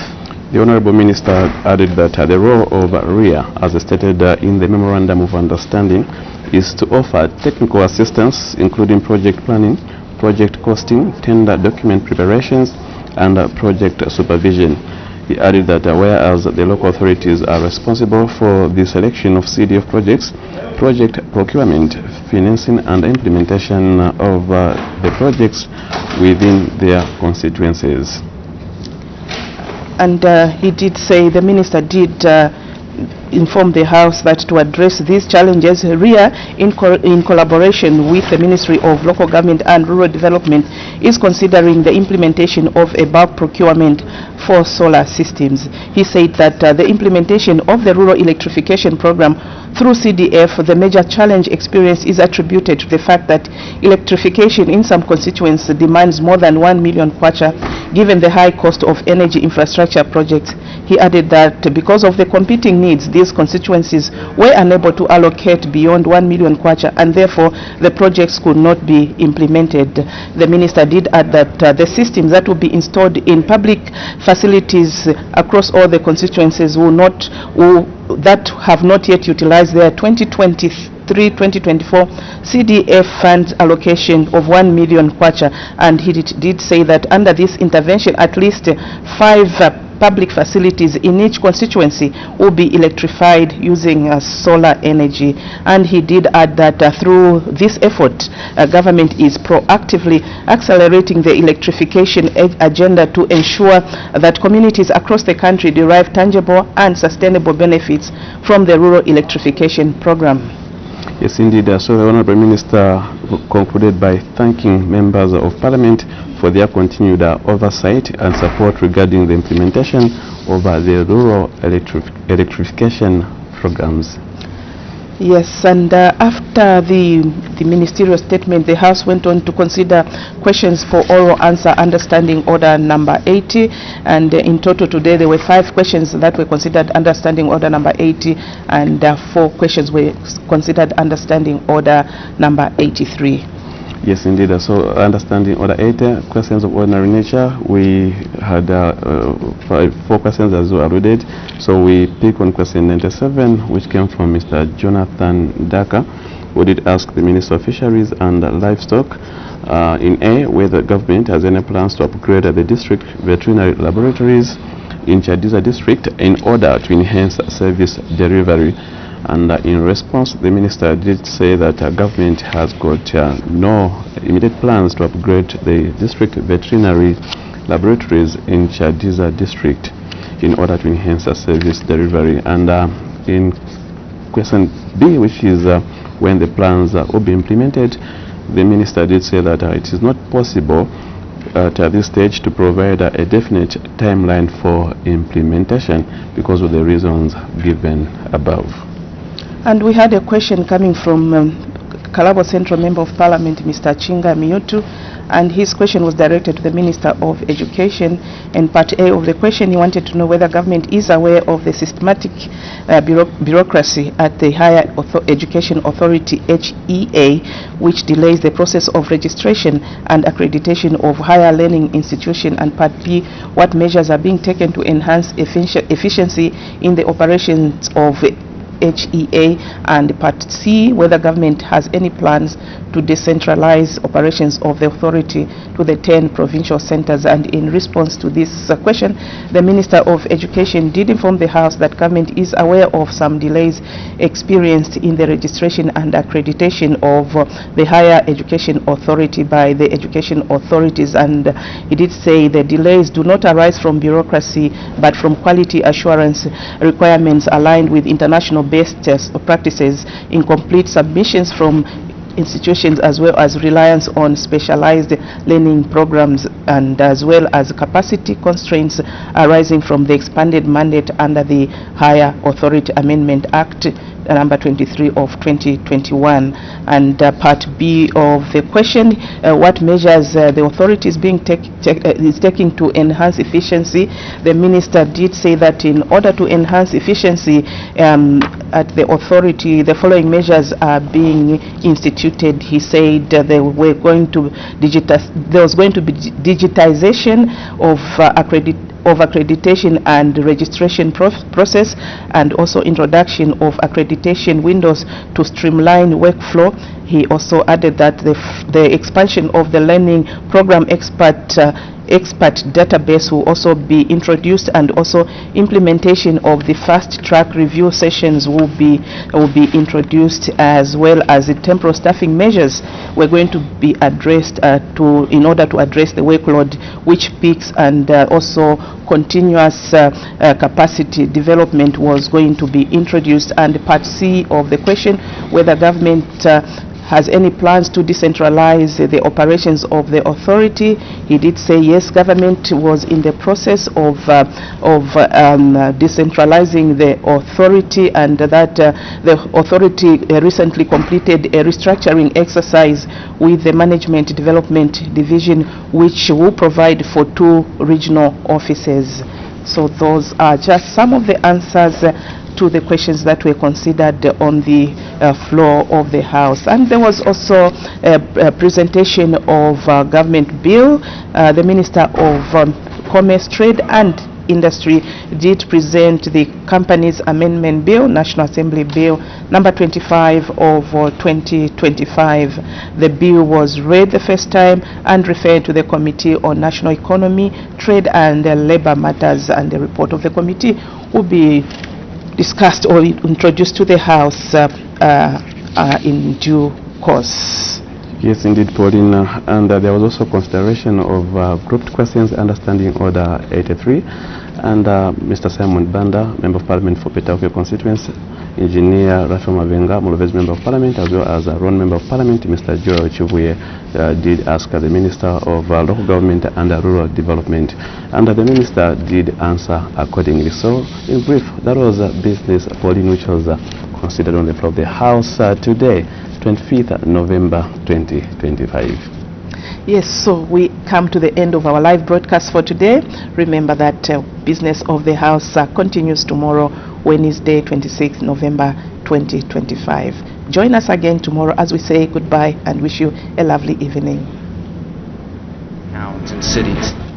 The Honorable Minister added that the role of REA, as stated in the Memorandum of Understanding, is to offer technical assistance, including project planning, project costing, tender document preparations, and project supervision. He added that whereas the local authorities are responsible for the selection of CDF projects, project procurement, financing, and implementation of the projects within their constituencies. And he did say, the Minister did inform the House that to address these challenges, REA, in collaboration with the Ministry of Local Government and Rural Development, is considering the implementation of a bulk procurement for solar systems. He said that the implementation of the rural electrification program through CDF, the major challenge experienced is attributed to the fact that electrification in some constituencies demands more than 1 million kwacha, given the high cost of energy infrastructure projects. He added that because of the competing needs, these constituencies were unable to allocate beyond 1 million kwacha, and therefore the projects could not be implemented. The Minister did add that the systems that will be installed in public facilities across all the constituencies that have not yet utilized their 2023-2024 CDF funds allocation of 1 million kwacha, and he did say that under this intervention at least 5 public facilities in each constituency will be electrified using solar energy. And he did add that through this effort, government is proactively accelerating the electrification agenda to ensure that communities across the country derive tangible and sustainable benefits from the rural electrification program. Yes, indeed. So the Honorable Minister concluded by thanking members of Parliament for their continued oversight and support regarding the implementation of the rural electrification programs. Yes, and after the ministerial statement, the House went on to consider questions for oral answer under Standing Order number 80, and in total today there were 5 questions that were considered under Standing Order number 80, and 4 questions were considered under Standing Order number 83. Yes, indeed. So, understanding Order 80, questions of ordinary nature, we had 4 questions as we alluded. So, we pick on question 97, which came from Mr. Jonathan Daka, who did ask the Minister of Fisheries and Livestock in A, whether the government has any plans to upgrade the district veterinary laboratories in Chadiza district in order to enhance service delivery. And in response, the minister did say that government has got no immediate plans to upgrade the district veterinary laboratories in Chadiza district in order to enhance service delivery. And in question B, which is when the plans will be implemented, the minister did say that it is not possible at this stage to provide a definite timeline for implementation because of the reasons given above. And we had a question coming from Kalabo Central Member of Parliament, Mr. Chinga Miyutu, and his question was directed to the Minister of Education. And part A of the question, he wanted to know whether government is aware of the systematic bureaucracy at the Higher Education Authority, HEA, which delays the process of registration and accreditation of higher learning institution. And part B, what measures are being taken to enhance efficiency in the operations of HEA, and part C, whether government has any plans to decentralize operations of the authority to the 10 provincial centers. And in response to this question, the Minister of Education did inform the House that government is aware of some delays experienced in the registration and accreditation of the Higher Education Authority by the education authorities. And he did say the delays do not arise from bureaucracy but from quality assurance requirements aligned with international best practices, incomplete submissions from institutions, as well as reliance on specialized learning programs, and as well as capacity constraints arising from the expanded mandate under the Higher Authority Amendment Act number 23 of 2021. And part B of the question, what measures the authority is taking to enhance efficiency. The minister did say that in order to enhance efficiency at the authority, the following measures are being instituted. He said there was going to be digitization of accreditation and registration process, and also introduction of accreditation windows to streamline workflow. He also added that the expansion of the learning program expert database will also be introduced, and also implementation of the fast track review sessions will be introduced, as well as the temporal staffing measures were going to be addressed in order to address the workload which peaks, and also continuous capacity development was going to be introduced. And part C of the question, whether government has any plans to decentralize the operations of the authority. He did say yes, government was in the process of decentralizing the authority, and that the authority recently completed a restructuring exercise with the Management Development Division, which will provide for 2 regional offices. So those are just some of the answers to the questions that were considered on the floor of the House. And there was also a presentation of government bill. The Minister of Commerce, Trade and Industry did present the Companies Amendment Bill, National Assembly Bill number 25 of 2025. The bill was read the first time and referred to the Committee on National Economy, Trade and Labor Matters, and the report of the committee will be discussed or introduced to the House in due course. Yes, indeed, Pauline. And there was also consideration of grouped questions under Standing Order 83. And Mr. Simon Banda, Member of Parliament for Petauke constituency, Engineer Rafael Mavenga, Mulvez Member of Parliament, as well as Ron Member of Parliament, Mr. Joel Chivuye, did ask the Minister of Local Government and Rural Development. And the Minister did answer accordingly. So, in brief, that was business, Pauline, which was considered on the floor of the House today, 25th November 2025. Yes, so we come to the end of our live broadcast for today. Remember that business of the House continues tomorrow, Wednesday, 26th November 2025. Join us again tomorrow as we say goodbye and wish you a lovely evening. Towns and cities.